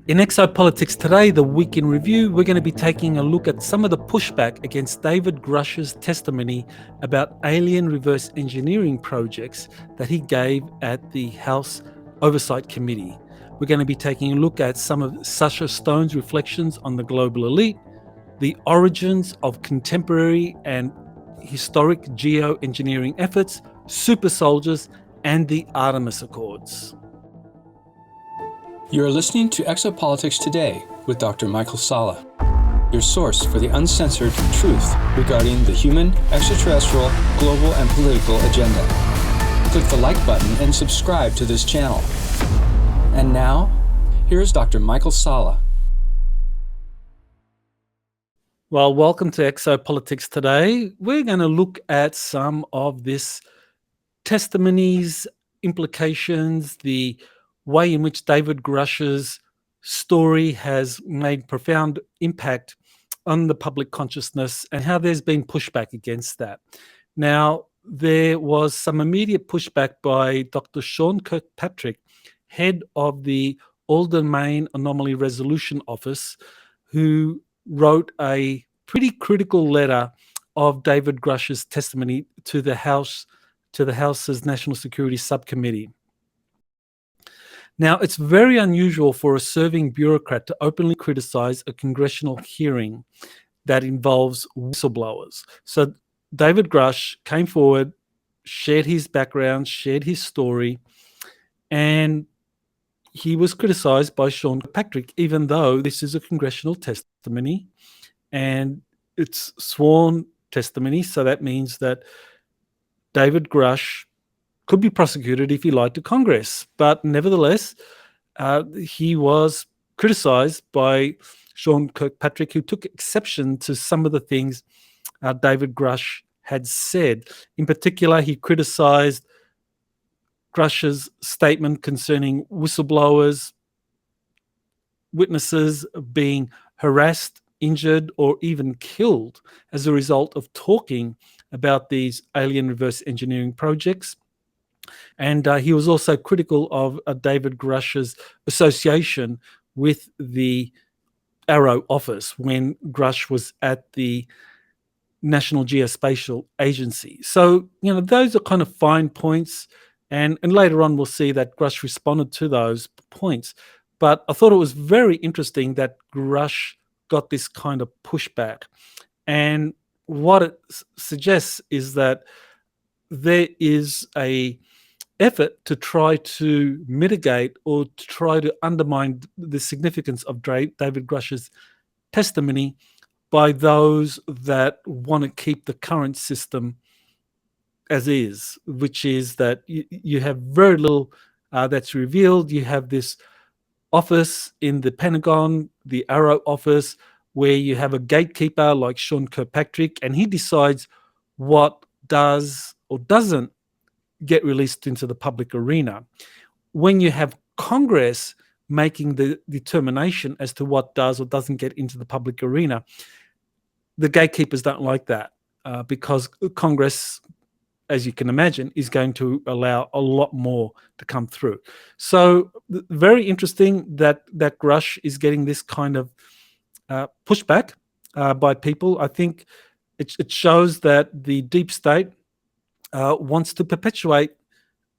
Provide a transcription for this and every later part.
In Exopolitics Today, the week in review, we're going to be taking a look at some of the pushback against David Grusch's testimony about alien reverse engineering projects that he gave at the House Oversight Committee. We're going to be taking a look at some of Sacha Stone's reflections on the global elite, the origins of contemporary and historic geoengineering efforts, Supersoldiers, and the Artemis Accords. You are listening to Exopolitics Today with Dr. Michael Salla, your source for the uncensored truth regarding the human, extraterrestrial, global, and political agenda. Click the like button and subscribe to this channel. And now, here's Dr. Michael Salla. Well, welcome to Exopolitics Today. We're going to look at some of this testimonies, implications, the way in which David Grusch's story has made profound impact on the public consciousness and how there's been pushback against that. Now, there was some immediate pushback by Dr. Sean Kirkpatrick, head of the All Domain Anomaly Resolution Office, who wrote a pretty critical letter of David Grusch's testimony to the House's National Security Subcommittee. Now, it's very unusual for a serving bureaucrat to openly criticize a congressional hearing that involves whistleblowers. So David Grusch came forward, shared his background, shared his story, and he was criticized by Sean Kirkpatrick, even though this is a congressional testimony and it's sworn testimony. So that means that David Grusch could be prosecuted if he lied to Congress. But nevertheless, he was criticized by Sean Kirkpatrick, who took exception to some of the things David Grusch had said. In particular, he criticized Grusch's statement concerning whistleblowers, witnesses being harassed, injured, or even killed as a result of talking about these alien reverse engineering projects. And he was also critical of David Grusch's association with the Arrow office when Grusch was at the National Geospatial Agency. So, those are kind of fine points. And later on, we'll see that Grusch responded to those points. But I thought it was very interesting that Grusch got this kind of pushback. And what it suggests is that there is a effort to try to mitigate or to try to undermine the significance of David Grusch's testimony by those that want to keep the current system as is, which is that you have very little that's revealed. You have this office in the Pentagon, the Arrow office, where you have a gatekeeper like Sean Kirkpatrick, and he decides what does or doesn't get released into the public arena. When you have Congress making the determination as to what does or doesn't get into the public arena, the gatekeepers don't like that because Congress, as you can imagine, is going to allow a lot more to come through. So very interesting that Grusch is getting this kind of pushback by people. I think it shows that the deep state wants to perpetuate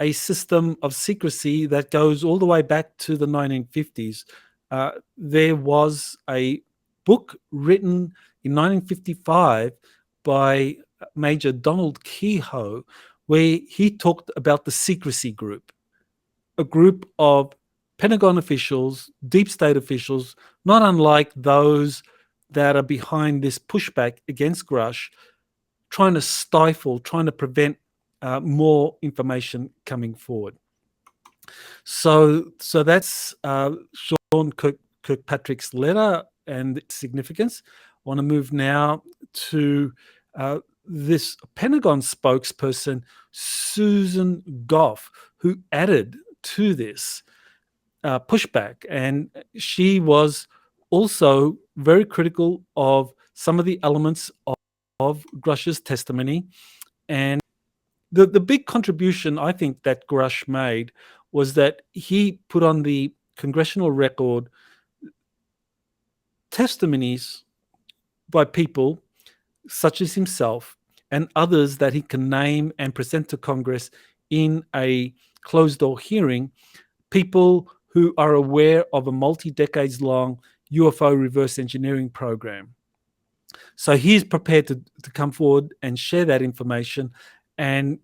a system of secrecy that goes all the way back to the 1950s. There was a book written in 1955 by Major Donald Kehoe where he talked about the secrecy group, a group of Pentagon officials, deep state officials, not unlike those that are behind this pushback against Grusch, trying to stifle, trying to prevent more information coming forward. So that's Sean Kirkpatrick's letter and its significance. I want to move now to this Pentagon spokesperson, Susan Goff, who added to this pushback. And she was also very critical of some of the elements of Grusch's testimony. And the big contribution I think that Grusch made was that he put on the congressional record testimonies by people such as himself and others that he can name and present to Congress in a closed-door hearing, people who are aware of a multi-decades-long UFO reverse engineering program. So he's prepared to come forward and share that information. And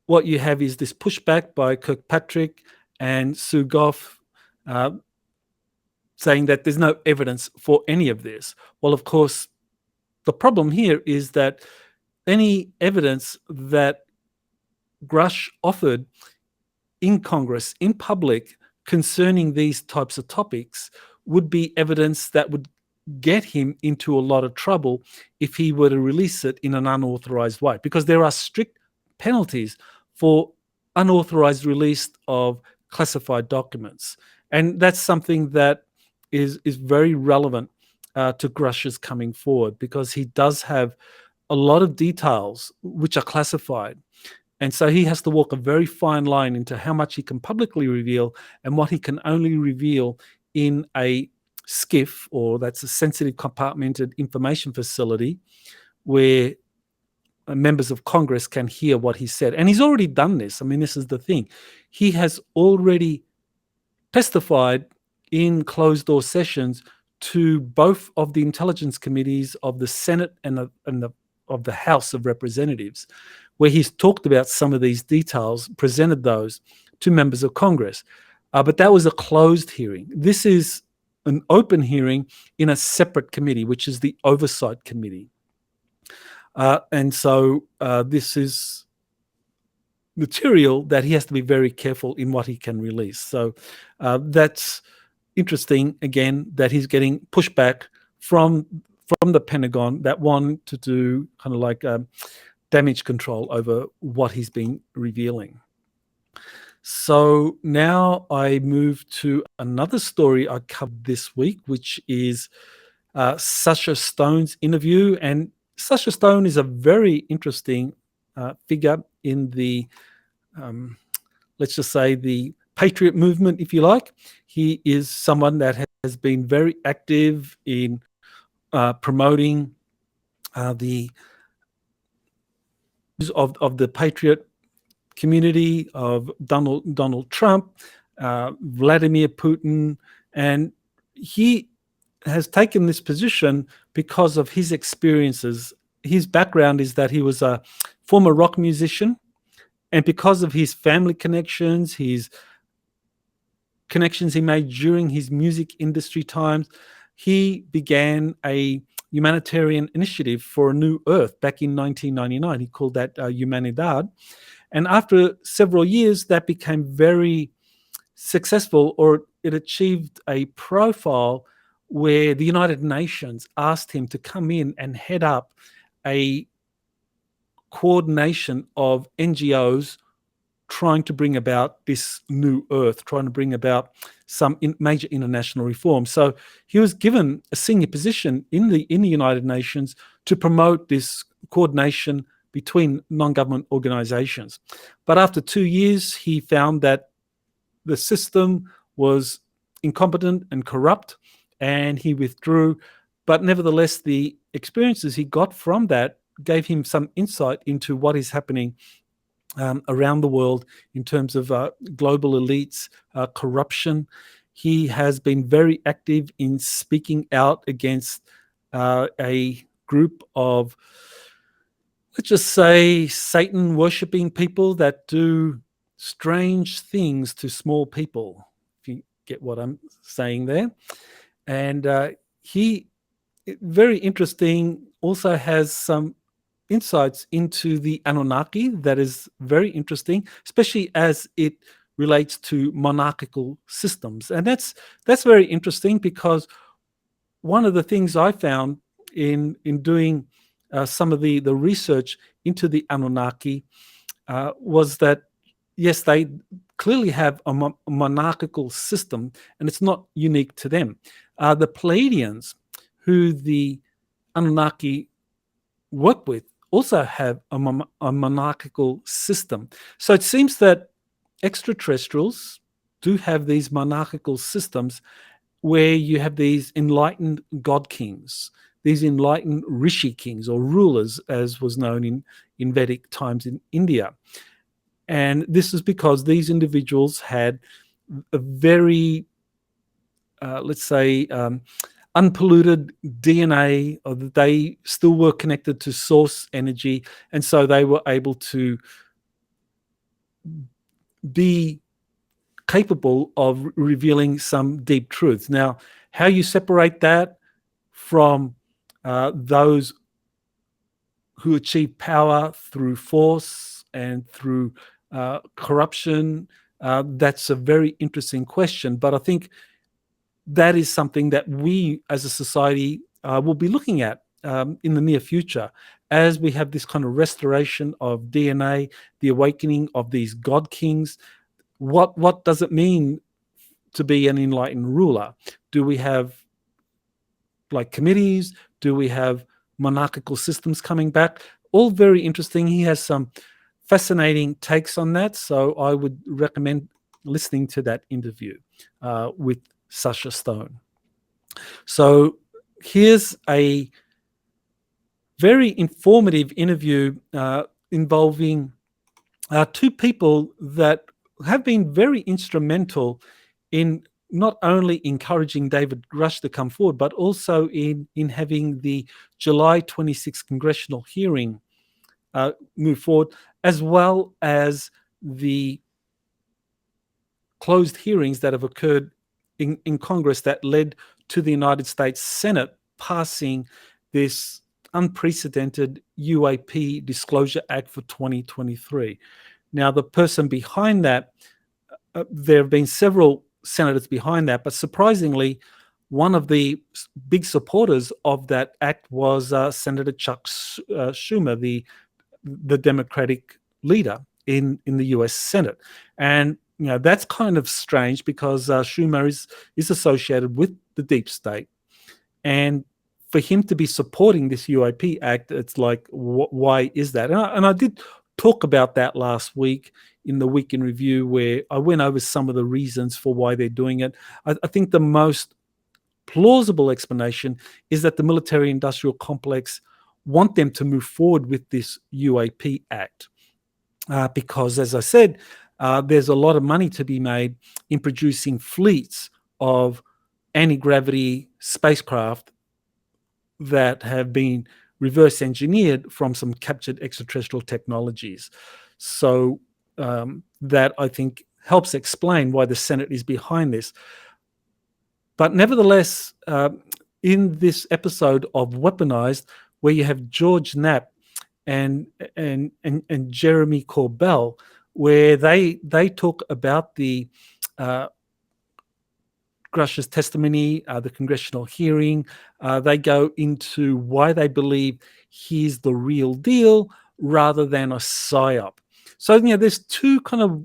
what you have is this pushback by Kirkpatrick and Sue Goff saying that there's no evidence for any of this. Well, of course, the problem here is that any evidence that Grusch offered in Congress, in public, concerning these types of topics would be evidence that would get him into a lot of trouble if he were to release it in an unauthorized way, because there are strict penalties for unauthorized release of classified documents. And that's something that is very relevant to Grusch's coming forward, because he does have a lot of details which are classified. And so he has to walk a very fine line into how much he can publicly reveal and what he can only reveal in a SCIF, or that's a sensitive compartmented information facility, where members of Congress can hear what he said. And he's already done this. I mean, this is the thing. He has already testified in closed-door sessions to both of the intelligence committees of the Senate and of the House of Representatives, where he's talked about some of these details, presented those to members of Congress. But that was a closed hearing. This is an open hearing in a separate committee, which is the Oversight Committee. And so this is material that he has to be very careful in what he can release. So that's interesting, again, that he's getting pushback from the Pentagon that want to do kind of like damage control over what he's been revealing. So now I move to another story I covered this week, which is Sacha Stone's interview. And Sacha Stone is a very interesting figure in the, let's just say, the Patriot movement, if you like. He is someone that has been very active in promoting the of the Patriot community, of Donald Trump, Vladimir Putin, and he has taken this position because of his experiences. His background is that he was a former rock musician, and because of his family connections, his connections he made during his music industry times, he began a humanitarian initiative for a new Earth back in 1999. He called that Humanidad. And after several years, that became very successful, or it achieved a profile where the United Nations asked him to come in and head up a coordination of NGOs trying to bring about this new Earth, trying to bring about some major international reform. So he was given a senior position in the United Nations to promote this coordination between non-government organizations. But after 2 years, he found that the system was incompetent and corrupt, and he withdrew. But nevertheless, the experiences he got from that gave him some insight into what is happening around the world in terms of global elites, corruption. He has been very active in speaking out against a group of, let's just say, Satan worshipping people that do strange things to small people, if you get what I'm saying there. And he, very interesting, also has some insights into the Anunnaki that is very interesting, especially as it relates to monarchical systems. And that's very interesting, because one of the things I found in doing some of the research into the Anunnaki was that, yes, they clearly have a monarchical system, and it's not unique to them. The Pleiadians, who the Anunnaki work with, also have a monarchical system. So it seems that extraterrestrials do have these monarchical systems, where you have these enlightened god kings, these enlightened rishi kings or rulers, as was known in Vedic times in India. And this is because these individuals had a very, let's say, unpolluted DNA, or that they still were connected to source energy, and so they were able to be capable of revealing some deep truths. Now, how you separate that from those who achieve power through force and through corruption, that's a very interesting question. But I think that is something that we as a society will be looking at in the near future, as we have this kind of restoration of DNA, the awakening of these god kings. What does it mean to be an enlightened ruler? Do we have like committees? Do we have monarchical systems coming back? All very interesting. He has some fascinating takes on that, so I would recommend listening to that interview with Sacha Stone. So here's a very informative interview involving two people that have been very instrumental in not only encouraging David Grusch to come forward, but also in having the July 26th congressional hearing move forward, as well as the closed hearings that have occurred in Congress that led to the United States Senate passing this unprecedented UAP Disclosure Act for 2023. Now, the person behind that, there have been several senators behind that, but surprisingly, one of the big supporters of that act was Senator Chuck Schumer, the Democratic leader in the U.S. Senate. And that's kind of strange because Schumer is associated with the deep state, and for him to be supporting this UAP Act, it's like, why is that? And I did talk about that last week in the Week in Review, where I went over some of the reasons for why they're doing it. I think the most plausible explanation is that the military-industrial complex want them to move forward with this UAP Act because, as I said, there's a lot of money to be made in producing fleets of anti-gravity spacecraft that have been reverse engineered from some captured extraterrestrial technologies. So that, I think, helps explain why the Senate is behind this. But nevertheless, in this episode of Weaponized, where you have George Knapp and Jeremy Corbell, where they talk about the Grusch's testimony, the congressional hearing. They go into why they believe he's the real deal rather than a psyop. So there's two kind of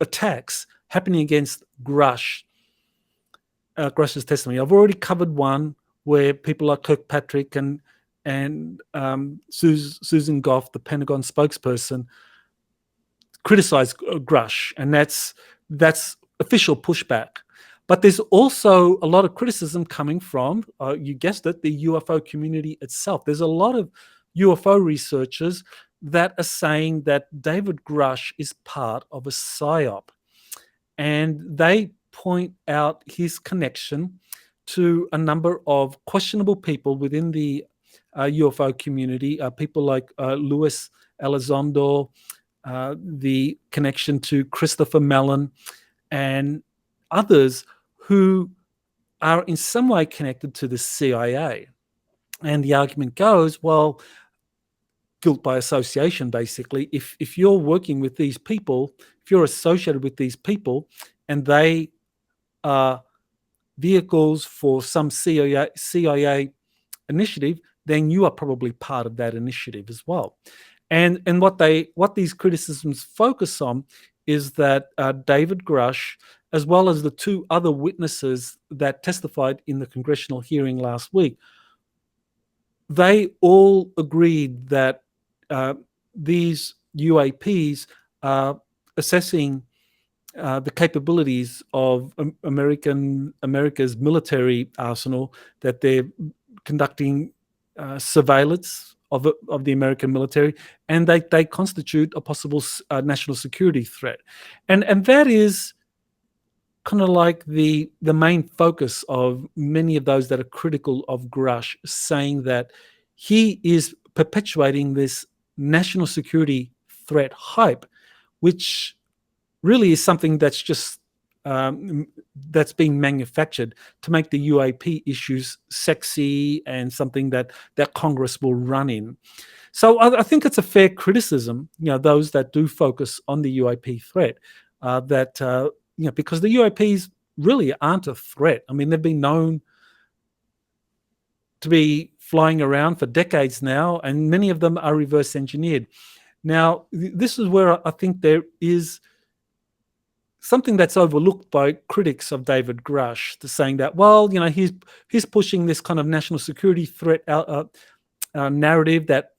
attacks happening against Grusch's testimony. I've already covered one where people like Kirkpatrick and Susan Goff, the Pentagon spokesperson, criticized Grusch, and that's official pushback. But there's also a lot of criticism coming from, you guessed it, the UFO community itself. There's a lot of UFO researchers that are saying that David Grusch is part of a psyop. And they point out his connection to a number of questionable people within the UFO community, people like Luis Elizondo, the connection to Christopher Mellon, and others who are in some way connected to the CIA. And the argument goes, well, guilt by association, basically. If you're working with these people, if you're associated with these people, and they are vehicles for some CIA initiative, then you are probably part of that initiative as well. And what these criticisms focus on is that David Grusch, as well as the two other witnesses that testified in the congressional hearing last week, they all agreed that these UAPs are assessing the capabilities of America's military arsenal, that they're conducting surveillance of the American military, and they constitute a possible national security threat, and that is kind of like the main focus of many of those that are critical of Grusch, saying that he is perpetuating this national security threat hype, which really is something that's just that's being manufactured to make the UAP issues sexy and something that Congress will run in. So I think it's a fair criticism, those that do focus on the UAP threat, that because the UAPs really aren't a threat. I mean, they've been known to be flying around for decades now, and many of them are reverse engineered. Now, this is where I think there is something that's overlooked by critics of David Grusch, to saying that, well, he's pushing this kind of national security threat narrative that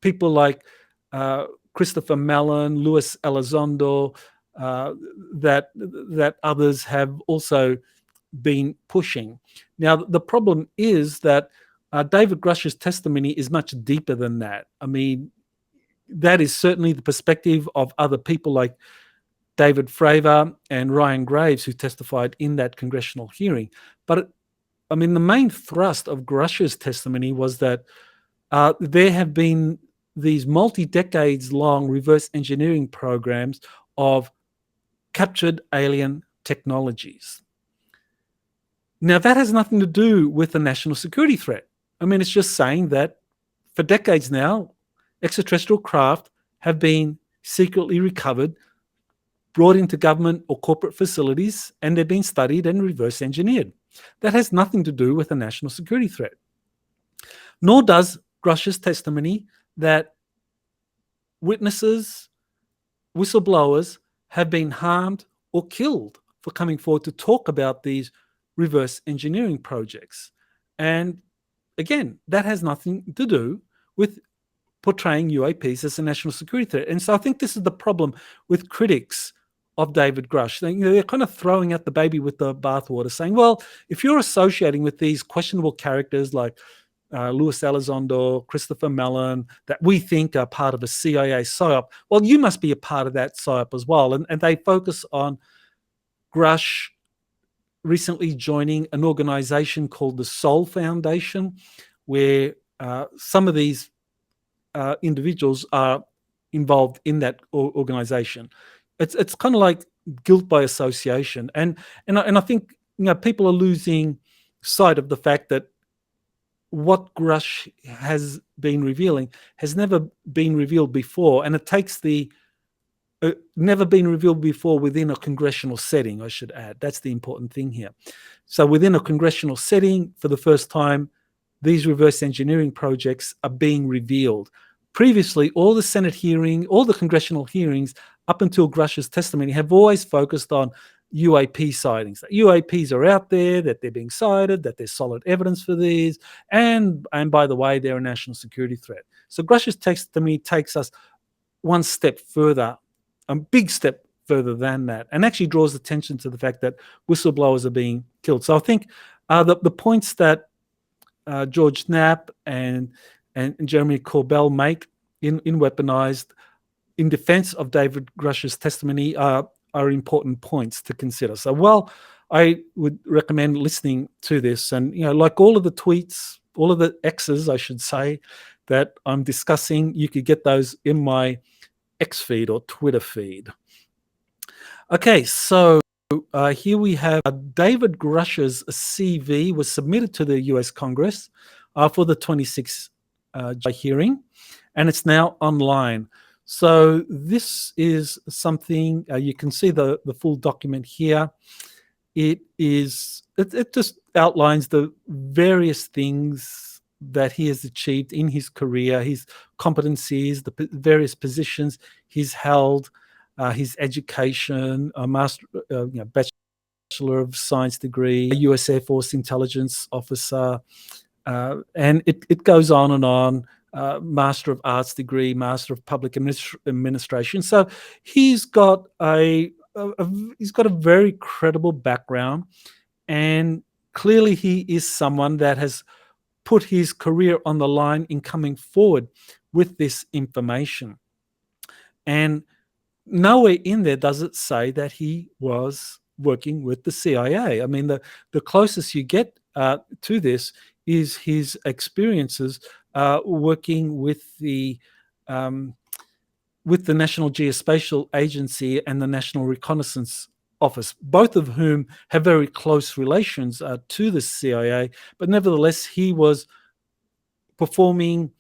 people like Christopher Mellon, Luis Elizondo, that others have also been pushing. Now, the problem is that David Grusch's testimony is much deeper than that. I mean, that is certainly the perspective of other people like David Fravor and Ryan Graves, who testified in that congressional hearing. But, I mean, the main thrust of Grusch's testimony was that there have been these multi-decades-long reverse engineering programs of captured alien technologies. Now, that has nothing to do with the national security threat. I mean, it's just saying that for decades now, extraterrestrial craft have been secretly recovered, brought into government or corporate facilities, and they've been studied and reverse engineered. That has nothing to do with a national security threat. Nor does Grusch's testimony that witnesses, whistleblowers, have been harmed or killed for coming forward to talk about these reverse engineering projects. And again, that has nothing to do with portraying UAPs as a national security threat. And so I think this is the problem with critics of David Grusch. They're kind of throwing out the baby with the bathwater, saying, well, if you're associating with these questionable characters like Luis Elizondo, Christopher Mellon, that we think are part of a CIA psyop, well, you must be a part of that psyop as well. And they focus on Grusch recently joining an organization called the Soul Foundation, where some of these individuals are involved in that organization. It's kind of like guilt by association, and I think people are losing sight of the fact that what Grusch has been revealing has never been revealed before, and it takes the never been revealed before within a congressional setting, I should add. That's the important thing here. So within a congressional setting, for the first time, these reverse engineering projects are being revealed. Previously, all the Senate hearing, all the congressional hearings up until Grusch's testimony have always focused on UAP sightings. That UAPs are out there, that they're being sighted, that there's solid evidence for these, and by the way, they're a national security threat. So Grusch's testimony takes us one step further, a big step further than that, and actually draws attention to the fact that whistleblowers are being killed. So I think the points that George Knapp and Jeremy Corbell make in Weaponized in defense of David Grusch's testimony are important points to consider. So, well, I would recommend listening to this, and like all of the tweets, all of the X's, I should say, that I'm discussing, you could get those in my X feed or Twitter feed. Okay, so here we have David Grusch's CV was submitted to the US Congress for the 26th hearing, and it's now online. So this is something, you can see the full document here. It just outlines the various things that he has achieved in his career, his competencies, the various positions he's held, his education, a Bachelor of Science degree, a US Air Force intelligence officer, and it goes on and on. Master of Arts degree, Master of Public Administration. So he's got a he's got a very credible background, and clearly he is someone that has put his career on the line in coming forward with this information. And nowhere in there does it say that he was working with the CIA. I mean, the closest you get to this is his experiences working with the National Geospatial Agency and the National Reconnaissance Office, both of whom have very close relations to the CIA. But nevertheless, he was performing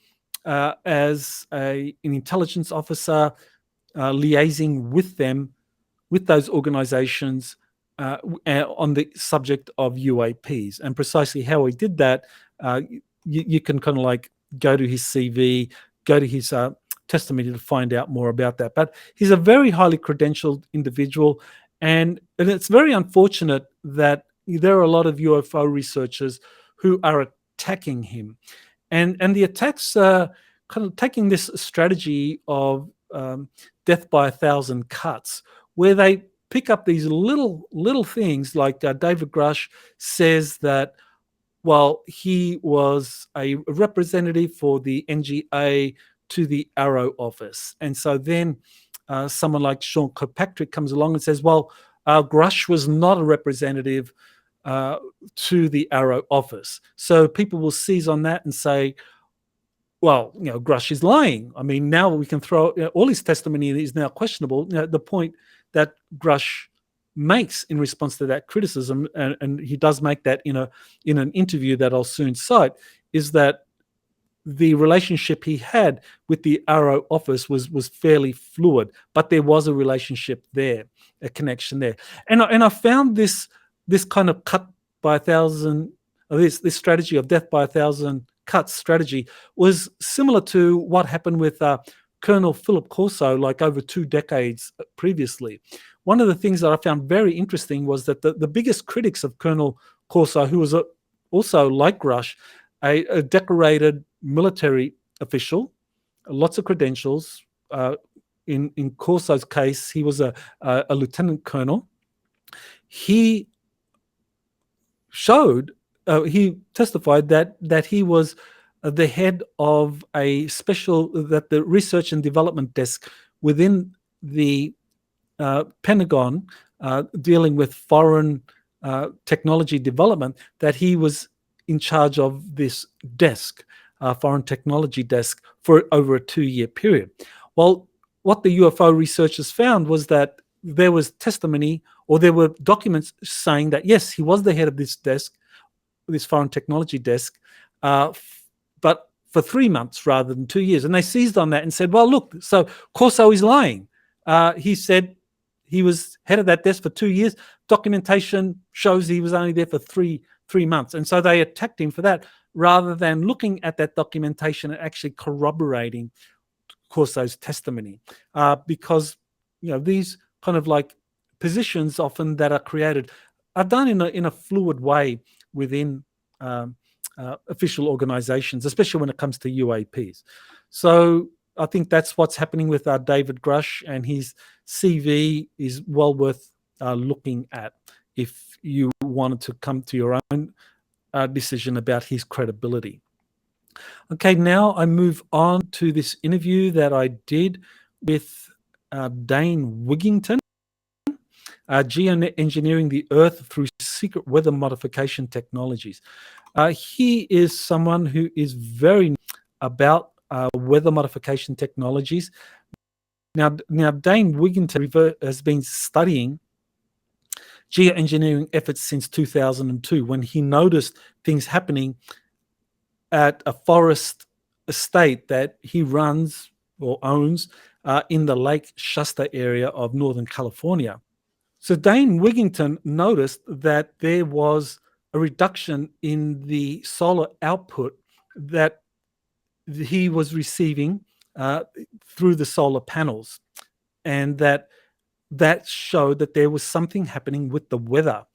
as an intelligence officer, liaising with them, with those organizations on the subject of UAPs. And precisely how he did that, you can kind of like go to his CV, go to his testimony to find out more about that. But he's a very highly credentialed individual, and it's very unfortunate that there are a lot of UFO researchers who are attacking him. And the attacks are kind of taking this strategy of death by 1,000 cuts, where they pick up these little things, like David Grusch says that, well, he was a representative for the NGA to the Arrow office. And so then someone like Sean Kirkpatrick comes along and says, well, Grusch was not a representative to the Arrow office. So people will seize on that and say, well, Grusch is lying. I mean, now we can throw all his testimony is now questionable. The point that Grusch makes in response to that criticism, and he does make that in an interview that I'll soon cite, is that the relationship he had with the Arrow office was fairly fluid, but there was a relationship there, a connection there. And I found this kind of cut by 1,000, this strategy of death by 1,000 cuts strategy was similar to what happened with Colonel Philip Corso, like over 2 decades previously. One of the things that I found very interesting was that the biggest critics of Colonel Corso, who was also, like Grusch, a decorated military official, lots of credentials. In Corso's case, he was a lieutenant colonel. He testified that he was the head of the research and development desk within the Pentagon, dealing with foreign technology development, that he was in charge of this desk, foreign technology desk, for over a 2-year period. Well, what the UFO researchers found was that there was testimony, or there were documents saying that, yes, he was the head of this desk, this foreign technology desk, but for 3 months rather than 2 years. And they seized on that and said, well, look, so Corso is lying. He said he was head of that desk for 2 years. Documentation shows he was only there for three months. And so they attacked him for that, rather than looking at that documentation and actually corroborating Corso's testimony. Because, these kind of like positions often that are created are done in a fluid way within official organizations, especially when it comes to UAPs. So I think that's what's happening with David Grusch, and his CV is well worth looking at if you wanted to come to your own decision about his credibility. Okay, now I move on to this interview that I did with Dane Wigington, Geoengineering the Earth through Secret Weather Modification Technologies. He is someone who is very about weather modification technologies. Now Dane Wigington has been studying geoengineering efforts since 2002, when he noticed things happening at a forest estate that he runs or owns in the Lake Shasta area of Northern California. So Dane Wigington noticed that there was a reduction in the solar output that he was receiving through the solar panels, and that showed that there was something happening with the weather.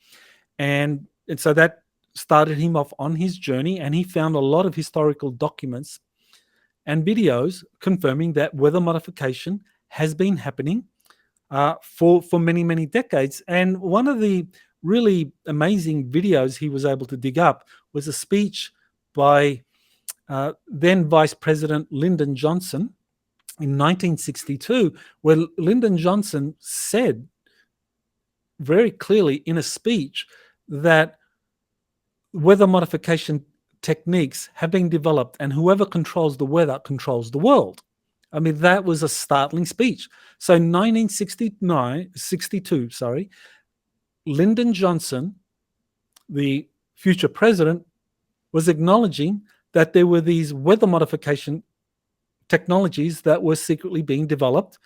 And so that started him off on his journey, and he found a lot of historical documents and videos confirming that weather modification has been happening for many decades. And one of the really amazing videos he was able to dig up was a speech by then Vice President Lyndon Johnson in 1962, where Lyndon Johnson said very clearly in a speech that weather modification techniques have been developed, and whoever controls the weather controls the world. I mean, that was a startling speech. So 1962, Lyndon Johnson, the future president, was acknowledging that there were these weather modification technologies that were secretly being developed,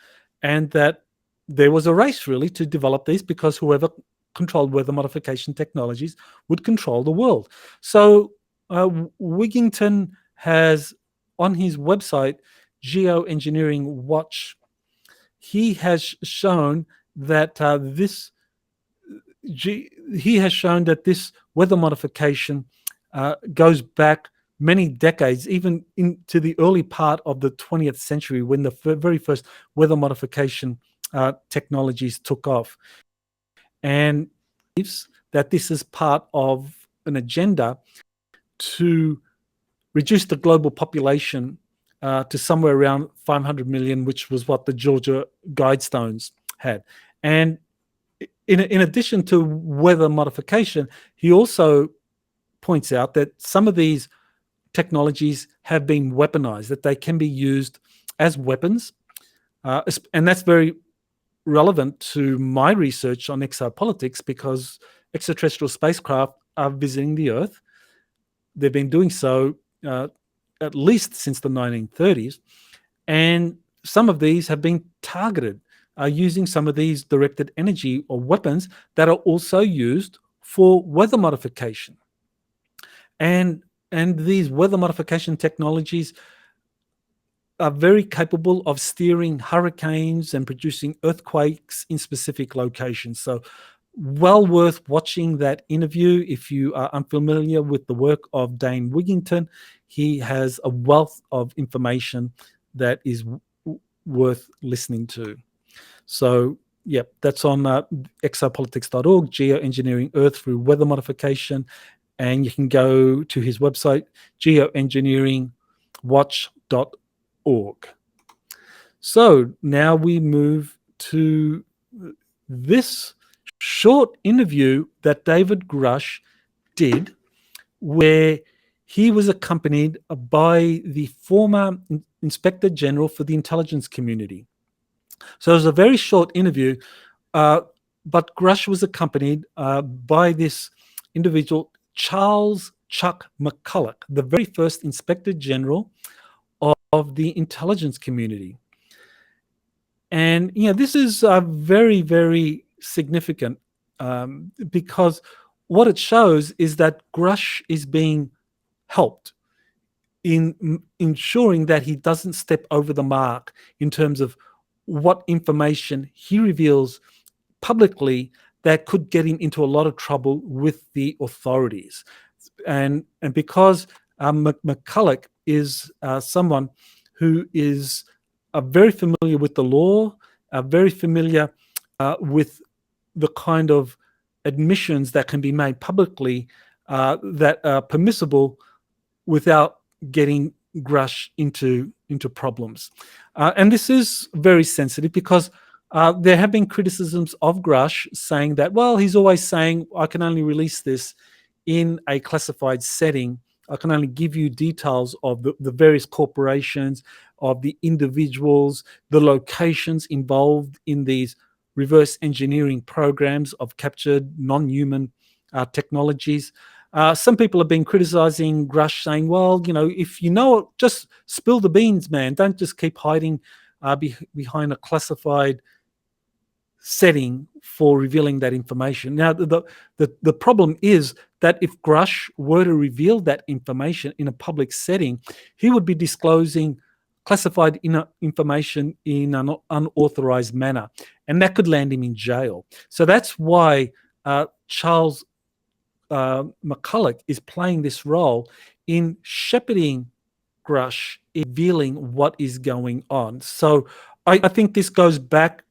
and that there was a race really to develop these, because whoever controlled weather modification technologies would control the world. So Wigington has on his website, Geoengineering Watch, he has shown that this weather modification goes back many decades, even into the early part of the 20th century, when the very first weather modification technologies took off. And believes that this is part of an agenda to reduce the global population to somewhere around 500 million, which was what the Georgia Guidestones had. And in addition to weather modification, he also points out that some of these technologies have been weaponized, that they can be used as weapons. And that's very relevant to my research on exopolitics, because extraterrestrial spacecraft are visiting the Earth. They've been doing so at least since the 1930s. And some of these have been targeted using some of these directed energy or weapons that are also used for weather modification. And these weather modification technologies are very capable of steering hurricanes and producing earthquakes in specific locations. So well worth watching that interview if you are unfamiliar with the work of Dane Wigington. He has a wealth of information that is worth listening to. So, yep, that's on exopolitics.org, Geoengineering Earth through Weather Modification. And you can go to his website, geoengineeringwatch.org. So now we move to this short interview that David Grusch did, where he was accompanied by the former Inspector General for the intelligence community. So it was a very short interview, but Grusch was accompanied by this individual, Charles Chuck McCulloch, the very first Inspector General of the intelligence community. And, this is very, very significant because what it shows is that Grusch is being helped in ensuring that he doesn't step over the mark in terms of what information he reveals publicly that could get him into a lot of trouble with the authorities. And because McCulloch is someone who is very familiar with the law, very familiar with the kind of admissions that can be made publicly that are permissible without getting Grusch into problems. And this is very sensitive because there have been criticisms of Grusch saying that, well, he's always saying, I can only release this in a classified setting. I can only give you details of the various corporations, of the individuals, the locations involved in these reverse engineering programs of captured non-human technologies. Some people have been criticizing Grusch, saying, well, if you know it, just spill the beans, man. Don't just keep hiding behind a classified setting for revealing that information. Now, the problem is that if Grusch were to reveal that information in a public setting, he would be disclosing classified information in an unauthorized manner, and that could land him in jail. So that's why Charles McCulloch is playing this role in shepherding Grusch, in revealing what is going on. So I think this goes back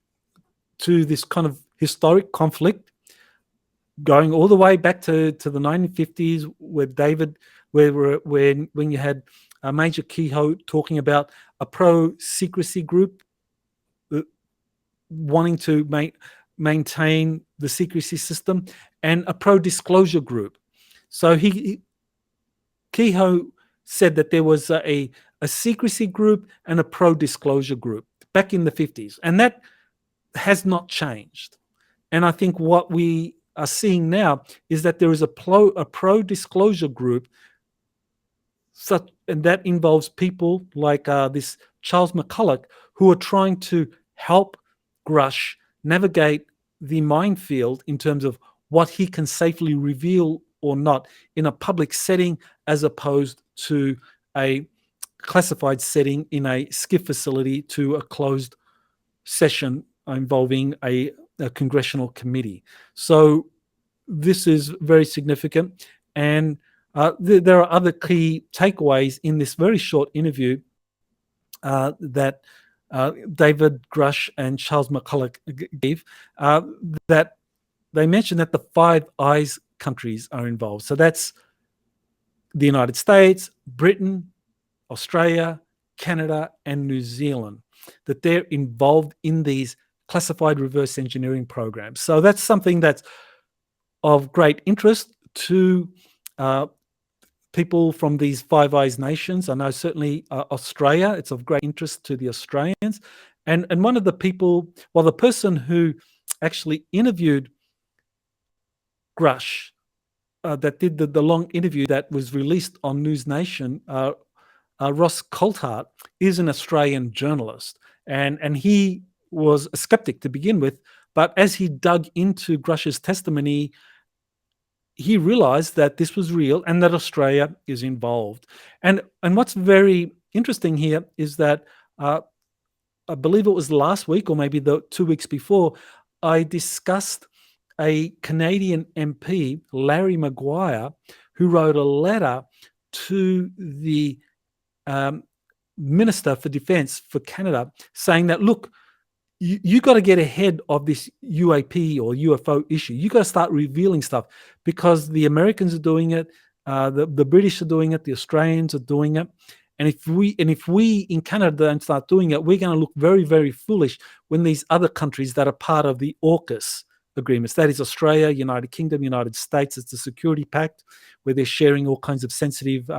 to this kind of historic conflict going all the way back to the 1950s, when you had Major Kehoe talking about a pro-secrecy group wanting to maintain the secrecy system, and a pro-disclosure group. So Kehoe said that there was a secrecy group and a pro-disclosure group back in the 50s, and that has not changed. And I think what we are seeing now is that there is a pro-disclosure group, and that involves people like this Charles McCulloch, who are trying to help Grusch navigate the minefield in terms of what he can safely reveal or not in a public setting, as opposed to a classified setting in a SCIF facility to a closed session involving a congressional committee. So this is very significant. And there are other key takeaways in this very short interview that David Grusch and Charles McCulloch gave, that they mentioned that the Five Eyes countries are involved. So that's the United States, Britain, Australia, Canada, and New Zealand, that they're involved in these classified reverse engineering programs. So that's something that's of great interest to people from these Five Eyes nations. I know certainly Australia, it's of great interest to the Australians. And one of the people, well, the person who actually interviewed Grusch, that did the long interview that was released on News Nation, Ross Coulthart, is an Australian journalist. And he was a skeptic to begin with, but as he dug into Grusch's testimony, he realized that this was real and that Australia is involved. And what's very interesting here is that I believe it was last week or maybe the 2 weeks before, I discussed a Canadian MP, Larry Maguire, who wrote a letter to the Minister for Defence for Canada saying that, look, you got to get ahead of this UAP or UFO issue. You got to start revealing stuff, because the Americans are doing it, the British are doing it, the Australians are doing it, and if we in Canada don't start doing it, we're going to look very, very foolish when these other countries that are part of the AUKUS agreements, that is Australia, United Kingdom, United States, it's the Security Pact where they're sharing all kinds of sensitive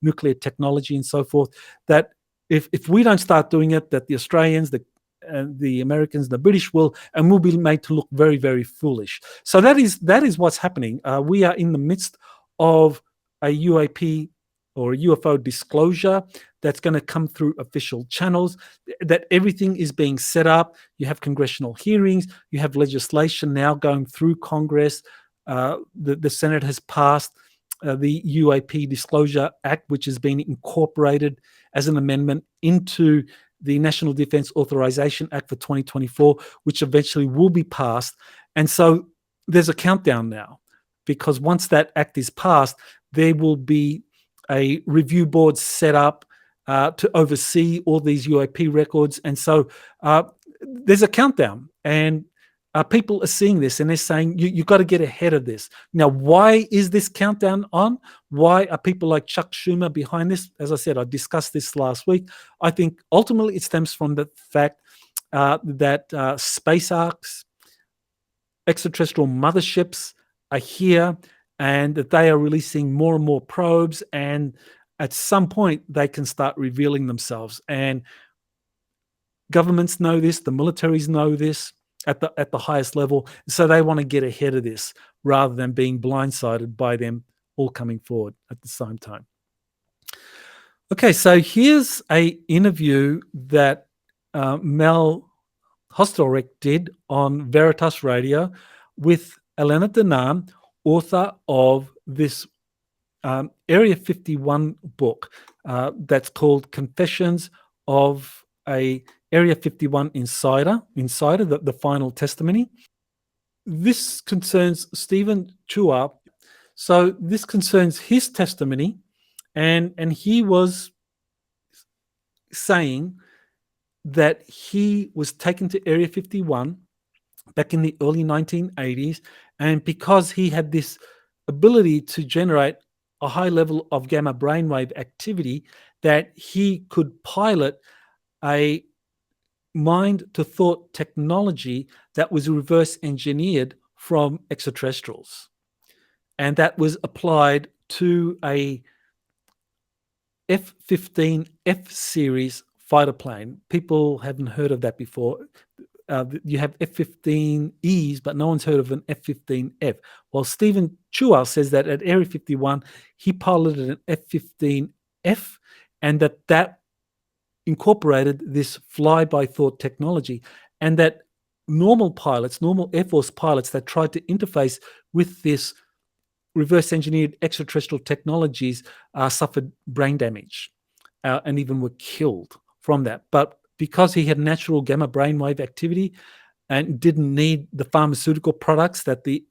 nuclear technology and so forth, that if we don't start doing it, that the Australians, the Americans, the British will, and we'll be made to look very, very foolish. So that is what's happening. We are in the midst of a UAP or a UFO disclosure that's going to come through official channels, that everything is being set up. You have congressional hearings, you have legislation now going through Congress. The Senate has passed the UAP Disclosure Act, which has been incorporated as an amendment into the National Defense Authorization Act for 2024, which eventually will be passed. And so there's a countdown now, because once that act is passed, there will be a review board set up to oversee all these UAP records. And so there's a countdown, and people are seeing this and they're saying, you've got to get ahead of this. Now, why is this countdown on? Why are people like Chuck Schumer behind this? As I said, I discussed this last week. I think ultimately it stems from the fact that space arcs, extraterrestrial motherships are here, and that they are releasing more and more probes, and at some point they can start revealing themselves. And governments know this, the militaries know this at the highest level, so they want to get ahead of this rather than being blindsided by them all coming forward at the same time. Okay, so here's an interview that Mel Hostelrick did on Veritas Radio with Elena Danam, author of this Area 51 book that's called Confessions of a Area 51 Insider, the final testimony. This concerns Stephen Uap. So this concerns his testimony, and he was saying that he was taken to Area 51 back in the early 1980s. And because he had this ability to generate a high level of gamma brainwave activity, that he could pilot a mind-to-thought technology that was reverse engineered from extraterrestrials. And that was applied to a F-15F series fighter plane. People haven't heard of that before. You have F-15Es, but no one's heard of an F-15F. Well, Stephen Chua says that at Area 51, he piloted an F-15F, and that incorporated this fly-by-thought technology, and that normal Air Force pilots that tried to interface with this reverse-engineered extraterrestrial technologies suffered brain damage and even were killed from that. But because he had natural gamma brainwave activity and didn't need the pharmaceutical products that the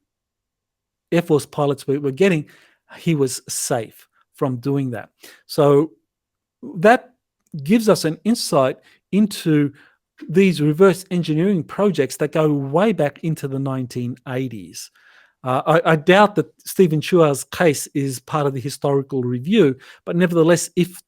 Air Force pilots were getting, he was safe from doing that. So that gives us an insight into these reverse engineering projects that go way back into the 1980s. I doubt that Stephen Chua's case is part of the historical review, but nevertheless, if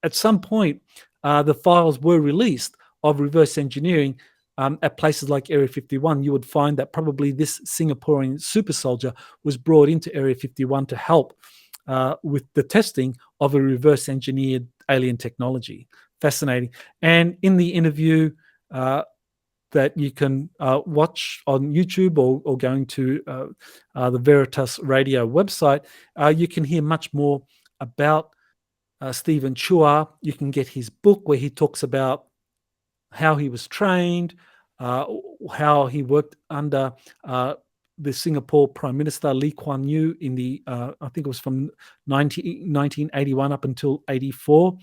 at some point the files were released of reverse engineering at places like Area 51, you would find that probably this Singaporean super soldier was brought into Area 51 to help with the testing of a reverse engineered alien technology. Fascinating. And in the interview that you can watch on YouTube or going to the Veritas Radio website, you can hear much more about Stephen Chua. You can get his book where he talks about how he was trained, how he worked under the Singapore Prime Minister Lee Kuan Yew in the, I think it was from 1981 up until 84,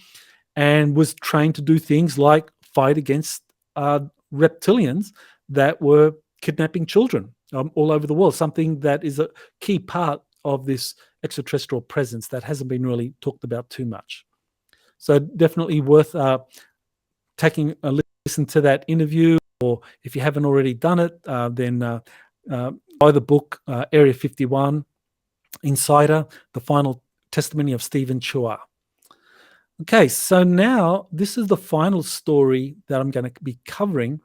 and was trained to do things like fight against reptilians that were kidnapping children all over the world, something that is a key part of this extraterrestrial presence that hasn't been really talked about too much. So definitely worth taking a listen to that interview, or if you haven't already done it, then buy the book Area 51 Insider, The Final Testimony of Stephen Chua. Okay, so now this is the final story that I'm going to be covering,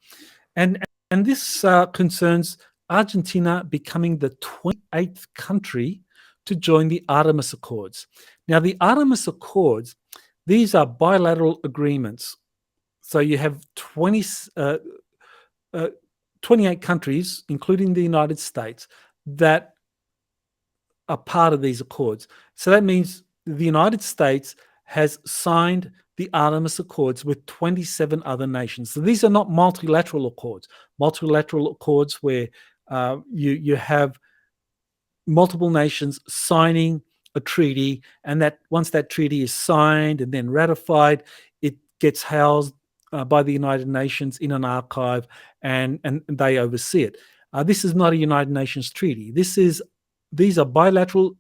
and this concerns Argentina becoming the 28th country to join the Artemis Accords. Now, the Artemis Accords, these are bilateral agreements. So you have 28 countries, including the United States, that are part of these accords. So that means the United States has signed the Artemis Accords with 27 other nations. So these are not multilateral accords. Multilateral accords where you have multiple nations signing a treaty, and that once that treaty is signed and then ratified, it gets housed by the United Nations in an archive, and they oversee it. This is not a United Nations treaty. These are bilateral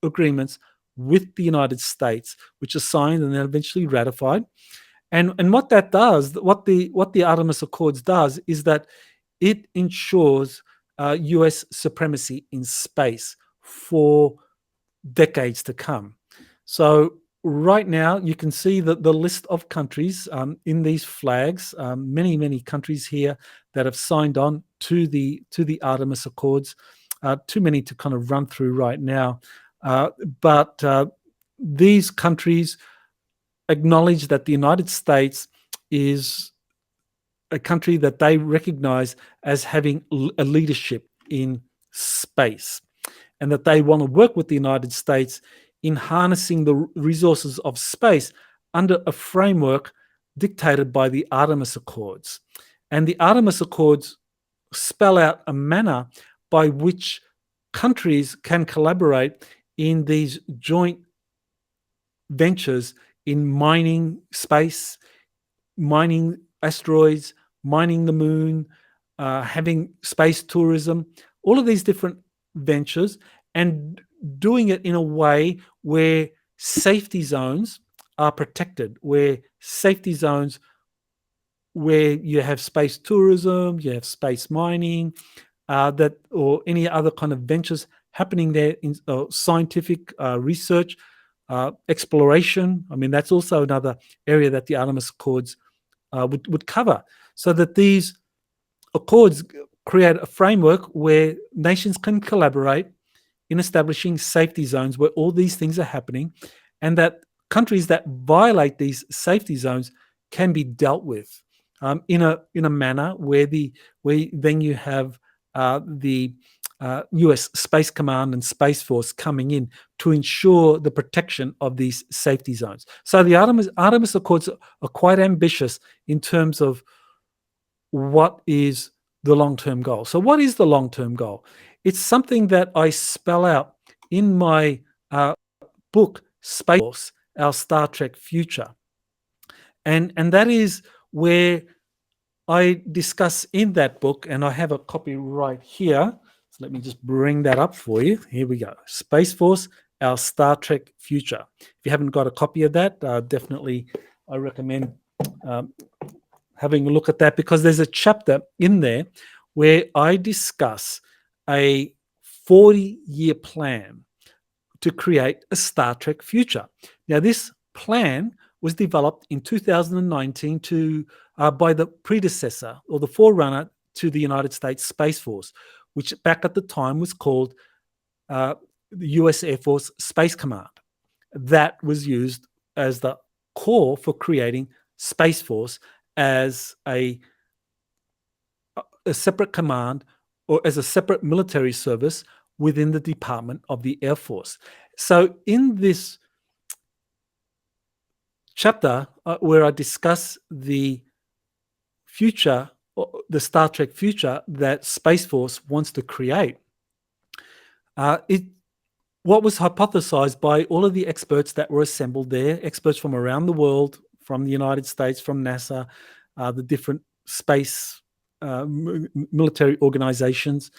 agreements with the United States, which are signed and then eventually ratified. And what that does, what the Artemis Accords does, is that it ensures US supremacy in space for decades to come. So right now, you can see the list of countries in these flags. Many countries here that have signed on to the Artemis Accords. Too many to kind of run through right now. But these countries acknowledge that the United States is a country that they recognize as having a leadership in space, and that they want to work with the United States in harnessing the resources of space under a framework dictated by the Artemis Accords. And the Artemis Accords spell out a manner by which countries can collaborate in these joint ventures in mining space, mining asteroids, mining the moon, having space tourism, all of these different ventures, and doing it in a way where safety zones are protected, where safety zones where you have space tourism, you have space mining, or any other kind of ventures happening there in scientific research, exploration. I mean, that's also another area that the Artemis Accords would cover, so that these accords create a framework where nations can collaborate in establishing safety zones where all these things are happening, and that countries that violate these safety zones can be dealt with in a manner where then you have the U.S. Space Command and Space Force coming in to ensure the protection of these safety zones. So the Artemis Accords are quite ambitious in terms of what is the long-term goal. So what is the long-term goal? It's something that I spell out in my book, Space Force, Our Star Trek Future. And that is where I discuss in that book, and I have a copy right here. So let me just bring that up for you. Here we go. Space Force, Our Star Trek Future. If you haven't got a copy of that, definitely I recommend having a look at that, because there's a chapter in there where I discuss a 40-year plan to create a Star Trek future. Now, this plan was developed in 2019 by the predecessor or the forerunner to the United States Space Force, which back at the time was called the US Air Force Space Command. That was used as the core for creating Space Force as a separate command or as a separate military service within the Department of the Air Force. So in this chapter where I discuss the future, the Star Trek future that Space Force wants to create, what was hypothesized by all of the experts that were assembled there, experts from around the world, from the United States, from NASA, the different space military organizations,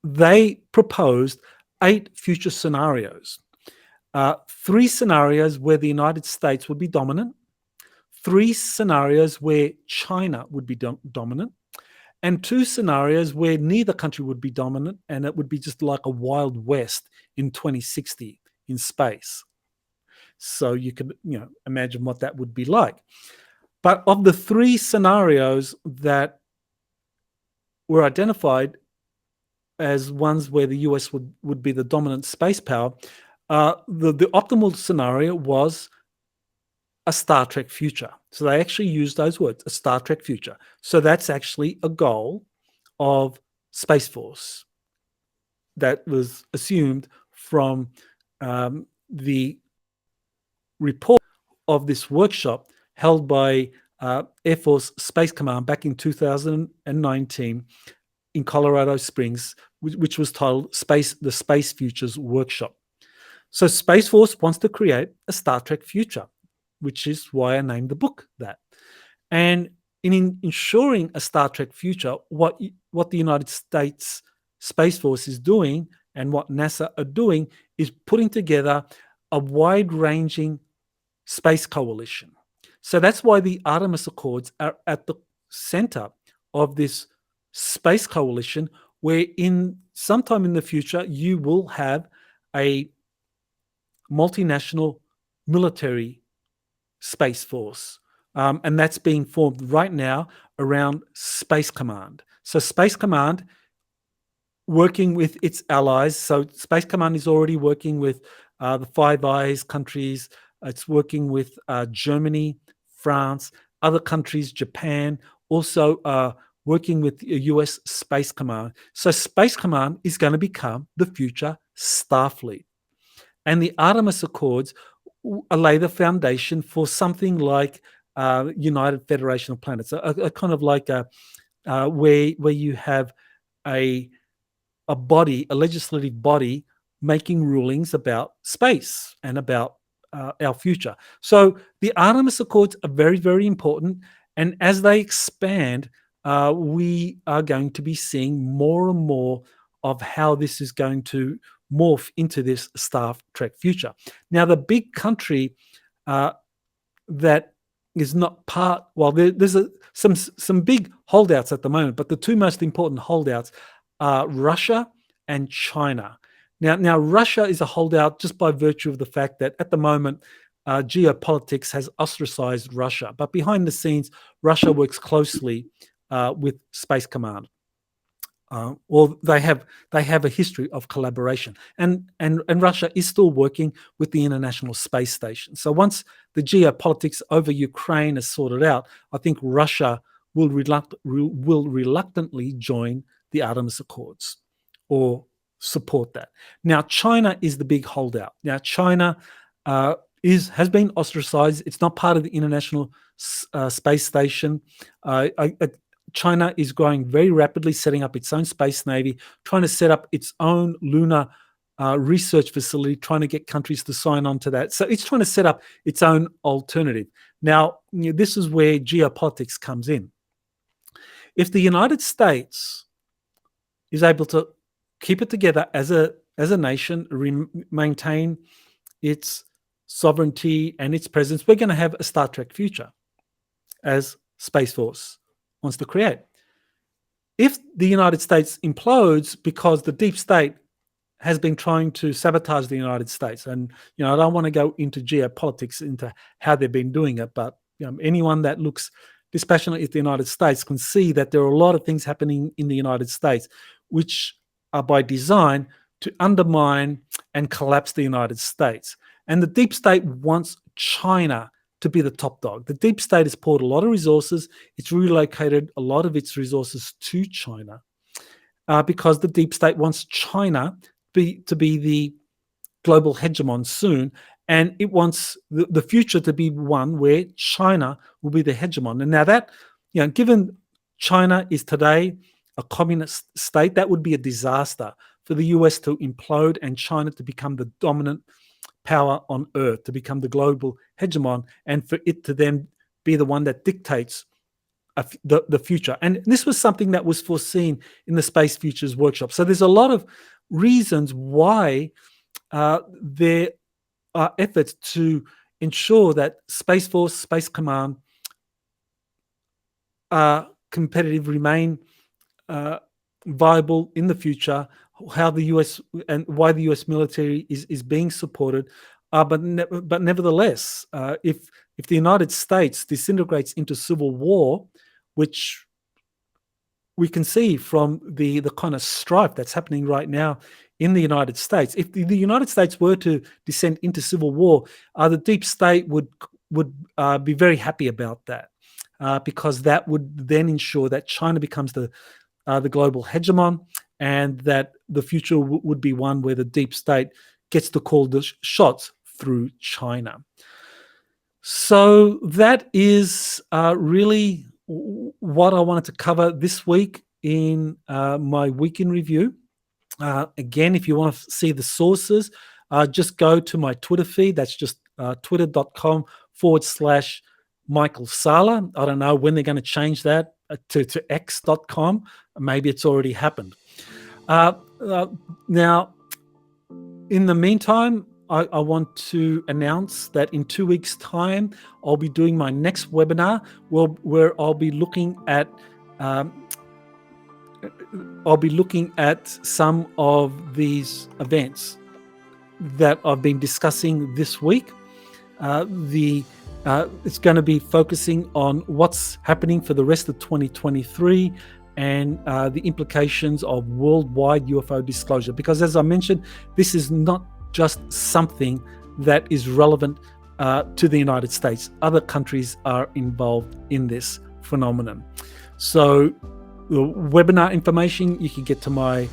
they proposed 8 future scenarios. 3 scenarios where the United States would be dominant, 3 scenarios where China would be dominant, and 2 scenarios where neither country would be dominant, and it would be just like a Wild West in 2060 in space. So you can imagine what that would be like. But of the 3 scenarios that were identified as ones where the US would be the dominant space power, the optimal scenario was a Star Trek future. So they actually used those words, a Star Trek future. So that's actually a goal of Space Force that was assumed from the report of this workshop held by Air Force Space Command back in 2019 in Colorado Springs, which was titled the Space Futures Workshop. So Space Force wants to create a Star Trek future, which is why I named the book that. And in ensuring a Star Trek future, what the United States Space Force is doing and what NASA are doing is putting together a wide-ranging space coalition. So that's why the Artemis Accords are at the center of this space coalition, where sometime in the future you will have a multinational military space force. And that's being formed right now around Space Command. So Space Command working with its allies. So Space Command is already working with the Five Eyes countries. It's working with Germany, France, other countries, Japan, also working with the US Space Command. So Space Command is going to become the future Starfleet. And the Artemis Accords lay the foundation for something like United Federation of Planets, a kind of like where you have a body, a legislative body making rulings about space and about our future. So the Artemis Accords are very, very important. And as they expand, we are going to be seeing more and more of how this is going to morph into this Star Trek future. Now, the big country that is not part. Well, there's some big holdouts at the moment, but the two most important holdouts are Russia and China. Now Russia is a holdout just by virtue of the fact that at the moment geopolitics has ostracized Russia, but behind the scenes, Russia works closely with Space Command. Or they have a history of collaboration, and Russia is still working with the International Space Station. So once the geopolitics over Ukraine is sorted out, I think Russia will reluctantly join the Artemis Accords or support that. Now China is the big holdout. Now China has been ostracized. It's not part of the International Space Station. China is growing very rapidly, setting up its own space navy, trying to set up its own lunar research facility, trying to get countries to sign on to that. So it's trying to set up its own alternative. Now, this is where geopolitics comes in. If the United States is able to keep it together as a nation, maintain its sovereignty and its presence, we're going to have a Star Trek future as Space Force wants to create. If the United States implodes because the deep state has been trying to sabotage the United States, and I don't want to go into geopolitics, into how they've been doing it, but anyone that looks dispassionately at the United States can see that there are a lot of things happening in the United States which are by design to undermine and collapse the United States. And the deep state wants China to be the top dog. The deep state has poured a lot of resources. It's relocated a lot of its resources to China because the deep state wants China to be the global hegemon soon, and it wants the future to be one where China will be the hegemon. And now that, given China is today a communist state, that would be a disaster for the US to implode and China to become the dominant power on Earth, to become the global hegemon, and for it to then be the one that dictates the future. And this was something that was foreseen in the Space Futures Workshop. So there's a lot of reasons why there are efforts to ensure that Space Force, Space Command are competitive, remain viable in the future, how the US and why the US military is being supported. But nevertheless, if the United States disintegrates into civil war, which we can see from the kind of strife that's happening right now in the United States, if the United States were to descend into civil war, the deep state would be very happy about that, because that would then ensure that China becomes the global hegemon, and that the future would be one where the deep state gets to call the shots through China. So that is really what I wanted to cover this week in my week in review. Again, if you want to see the sources, just go to my Twitter feed. That's just twitter.com/Michael Sala. I don't know when they're going to change that to x.com. Maybe it's already happened. Now, in the meantime, I want to announce that in 2 weeks' time, I'll be doing my next webinar where I'll be looking at some of these events that I've been discussing this week. It's going to be focusing on what's happening for the rest of 2023 and the implications of worldwide UFO disclosure. Because as I mentioned, this is not just something that is relevant to the United States. Other countries are involved in this phenomenon. So the webinar information, you can go to my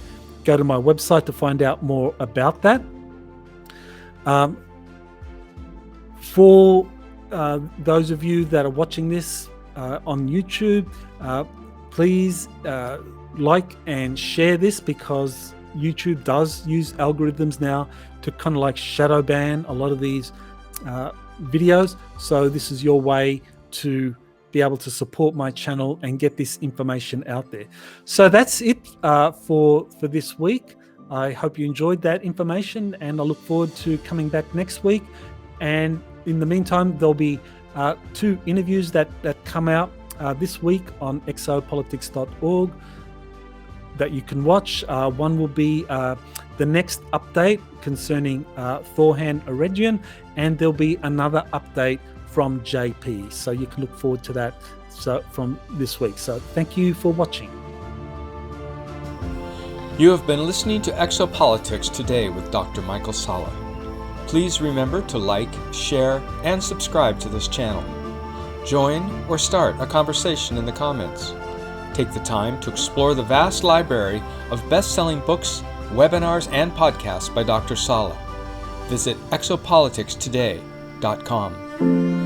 website to find out more about that. For those of you that are watching this on YouTube, please like and share this, because YouTube does use algorithms now to kind of like shadow ban a lot of these videos. So this is your way to be able to support my channel and get this information out there. So that's it for this week. I hope you enjoyed that information, and I look forward to coming back next week. And in the meantime, there'll be two interviews that come out this week on exopolitics.org that you can watch. One will be the next update concerning Thorhan Eregian, and there'll be another update from JP. So you can look forward to that from this week. So thank you for watching. You have been listening to Exopolitics Today with Dr. Michael Salla. Please remember to like, share, and subscribe to this channel. Join or start a conversation in the comments. Take the time to explore the vast library of best-selling books, webinars, and podcasts by Dr. Salla. Visit exopoliticstoday.com.